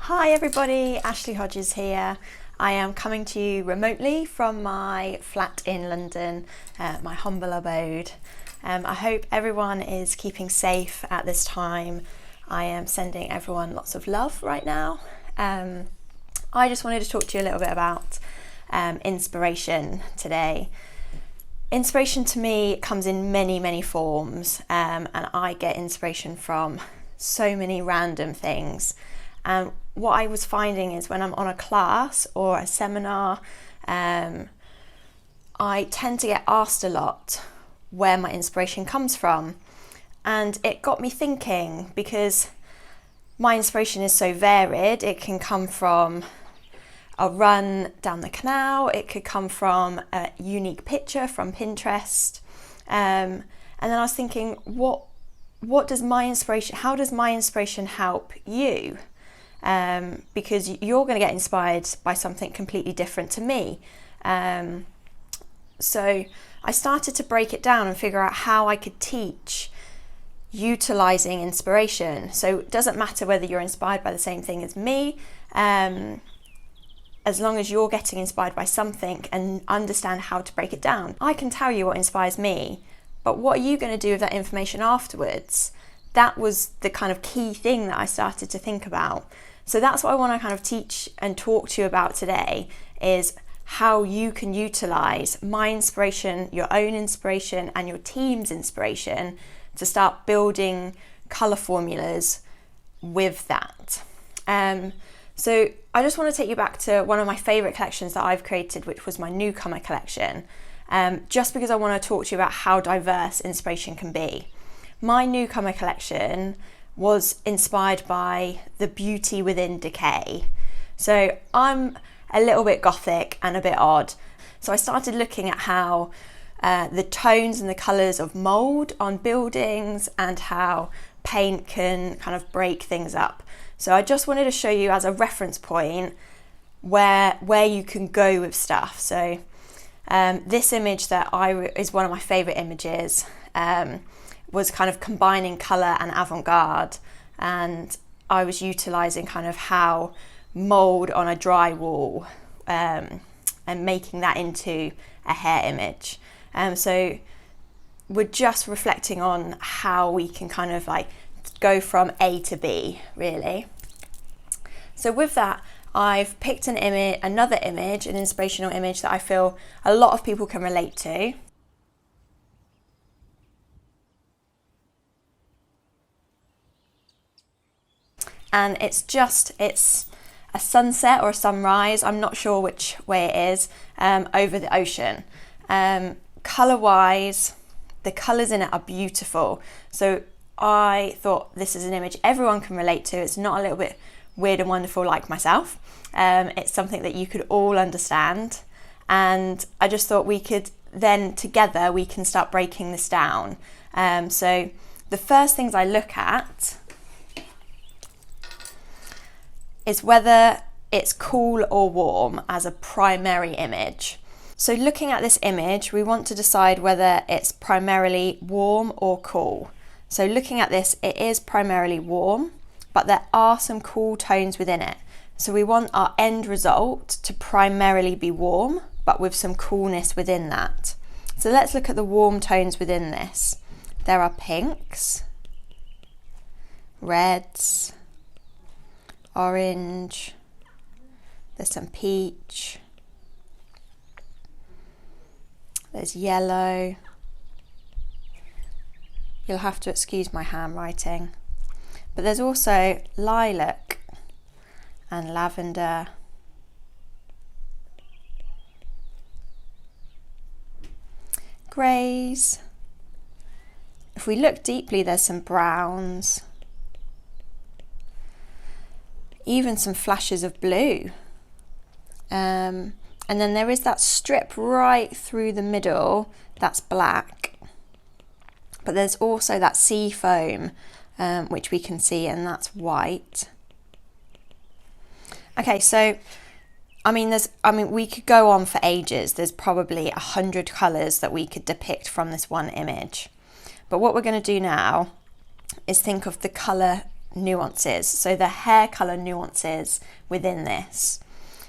Hi everybody, Ashleigh Hodges here. I am coming to you remotely from my flat in London, my humble abode. I hope everyone is keeping safe at this time. I am sending everyone lots of love right now. I just wanted to talk to you a little bit about inspiration today. Inspiration to me comes in many forms, and I get inspiration from so many random things. What I was finding is when I'm on a class or a seminar, I tend to get asked a lot where my inspiration comes from. And it got me thinking, because my inspiration is so varied. It can come from a run down the canal, it could come from a unique picture from Pinterest. And then I was thinking, what does my inspiration, how does my inspiration help you? Because you're going to get inspired by something completely different to me. So I started to break it down and figure out how I could teach utilizing inspiration. So it doesn't matter whether you're inspired by the same thing as me, as long as you're getting inspired by something and understand how to break it down. I can tell you what inspires me, but what are you going to do with that information afterwards? That was the kind of key thing that I started to think about. So that's what I want to kind of teach and talk to you about today, is how you can utilize my inspiration, your own inspiration, and your team's inspiration to start building color formulas with that. So I just want to take you back to one of my favorite collections that I've created, which was my newcomer collection, just because I want to talk to you about how diverse inspiration can be. My newcomer collection was inspired by the beauty within decay. So I'm a little bit gothic and a bit odd. So I started looking at how the tones and the colours of mould on buildings and how paint can kind of break things up. So I just wanted to show you as a reference point where you can go with stuff. So this image that is one of my favourite images, was kind of combining colour and avant-garde, and I was utilising kind of how mould on a drywall and making that into a hair image. So we're just reflecting on how we can kind of like go from A to B, really. So with that, I've picked another image, an inspirational image that I feel a lot of people can relate to. And it's a sunset or a sunrise, I'm not sure which way it is, over the ocean. Colour-wise, the colours in it are beautiful. So I thought this is an image everyone can relate to. It's not a little bit weird and wonderful like myself. It's something that you could all understand. And I just thought we could then together, we can start breaking this down. So the first things I look at is whether it's cool or warm as a primary image. So looking at this image, we want to decide whether it's primarily warm or cool. So looking at this, it is primarily warm, but there are some cool tones within it. So we want our end result to primarily be warm, but with some coolness within that. So let's look at the warm tones within this. There are pinks, reds, orange, there's some peach, there's yellow. You'll have to excuse my handwriting. But there's also lilac and lavender. Greys. If we look deeply, there's some browns. Even some flashes of blue. And then there is that strip right through the middle, that's black. But there's also that sea foam, which we can see, and that's white. Okay, so we could go on for ages. There's probably 100 colours that we could depict from this one image. But what we're going to do now is think of the colour nuances, so the hair colour nuances within this.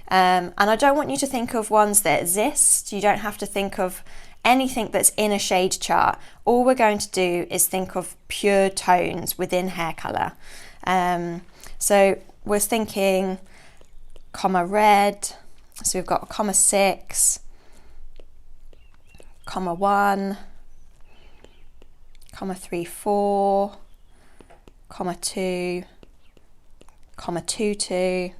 And I don't want you to think of ones that exist. You don't have to think of anything that's in a shade chart. All we're going to do is think of pure tones within hair colour. So we're thinking comma red, so we've got comma 6, comma 1, comma 3, 4, comma 2, comma 2, 2,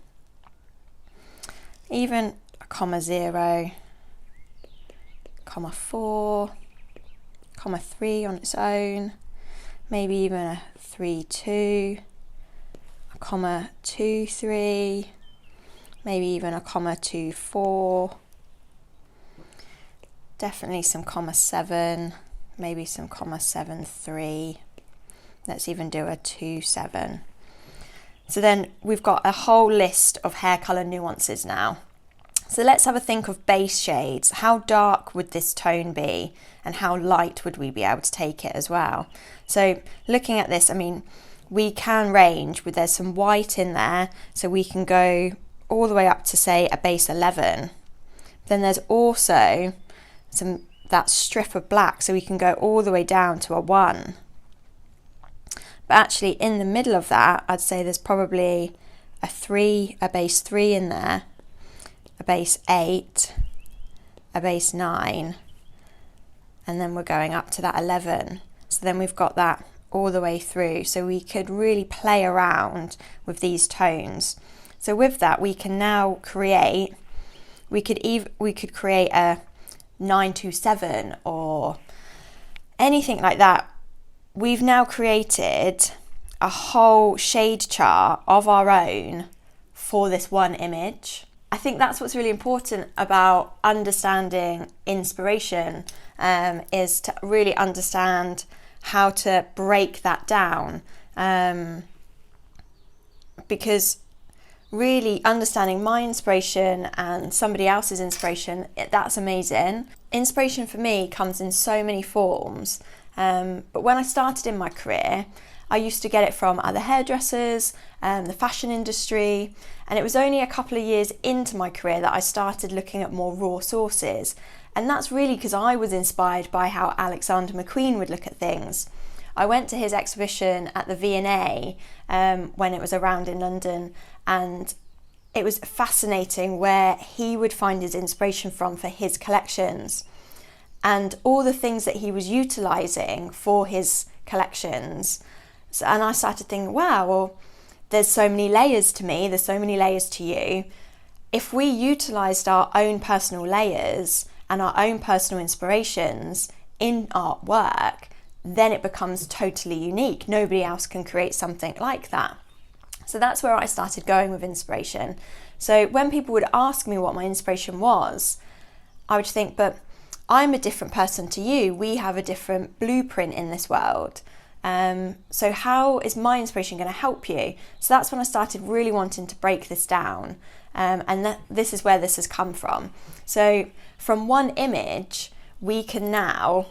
even a comma 0, comma 4, comma 3 on its own, maybe even a 3, 2, a comma 2, 3, maybe even a comma 2, 4, definitely some comma 7, maybe some comma 7, 3, let's even do a 2, 7. So then we've got a whole list of hair colour nuances now. So let's have a think of base shades. How dark would this tone be, and how light would we be able to take it as well? So looking at this, I mean, we can range with, there's some white in there, so we can go all the way up to say a base 11. Then there's also that strip of black, so we can go all the way down to a 1. But actually in the middle of that, I'd say there's probably a 3, a base 3 in there, a base 8, a base 9, and then we're going up to that 11. So then we've got that all the way through. So we could really play around with these tones. So with that, we can now create, we could create a 927 or anything like that. We've now created a whole shade chart of our own for this one image. I think that's what's really important about understanding inspiration, is to really understand how to break that down, because really understanding my inspiration and somebody else's inspiration, that's amazing. Inspiration for me comes in so many forms. But when I started in my career, I used to get it from other hairdressers, the fashion industry, and it was only a couple of years into my career that I started looking at more raw sources. And that's really because I was inspired by how Alexander McQueen would look at things. I went to his exhibition at the V&A when it was around in London, and it was fascinating where he would find his inspiration from for his collections. And all the things that he was utilising for his collections. So, and I started thinking, wow, well, there's so many layers to me, there's so many layers to you. If we utilised our own personal layers and our own personal inspirations in artwork, then it becomes totally unique. Nobody else can create something like that. So that's where I started going with inspiration. So when people would ask me what my inspiration was, I would think, but I'm a different person to you. We have a different blueprint in this world. So how is my inspiration going to help you? So that's when I started really wanting to break this down. And this is where this has come from. So from one image, we can now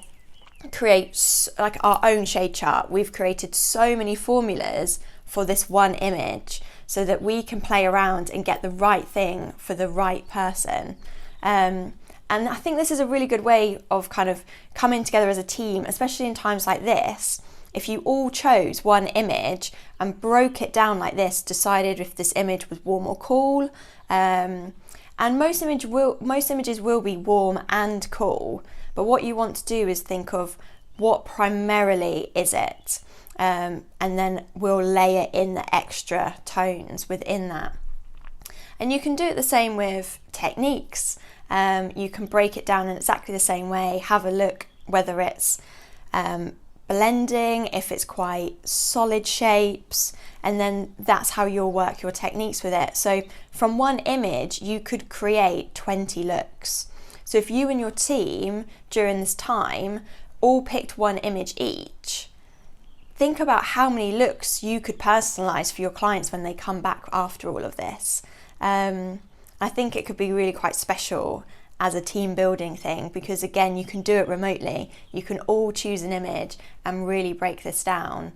create like our own shade chart. We've created so many formulas for this one image so that we can play around and get the right thing for the right person. And I think this is a really good way of kind of coming together as a team, especially in times like this. If you all chose one image and broke it down like this, decided if this image was warm or cool, and most images will be warm and cool, but what you want to do is think of what primarily is it, and then we'll layer in the extra tones within that. And you can do it the same with techniques. You can break it down in exactly the same way, have a look whether it's blending, if it's quite solid shapes, and then that's how you'll work your techniques with it. So from one image, you could create 20 looks. So if you and your team during this time all picked one image each, think about how many looks you could personalize for your clients when they come back after all of this. I think it could be really quite special as a team building thing, because again, you can do it remotely. You can all choose an image and really break this down.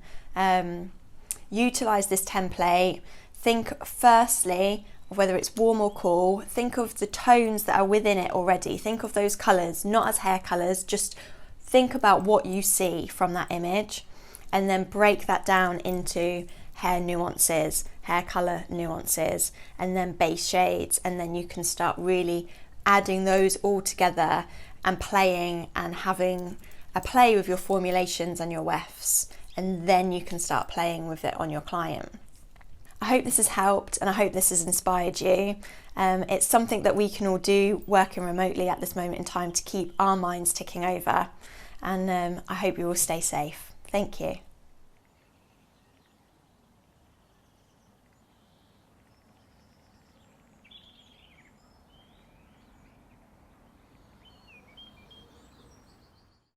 utilise this template. Think firstly of whether it's warm or cool. Think of the tones that are within it already. Think of those colours, not as hair colours, just think about what you see from that image, and then break that down into hair nuances, hair colour nuances, and then base shades, and then you can start really adding those all together and playing and having a play with your formulations and your wefts, and then you can start playing with it on your client. I hope this has helped, and I hope this has inspired you. It's something that we can all do working remotely at this moment in time to keep our minds ticking over, and I hope you all stay safe. Thank you.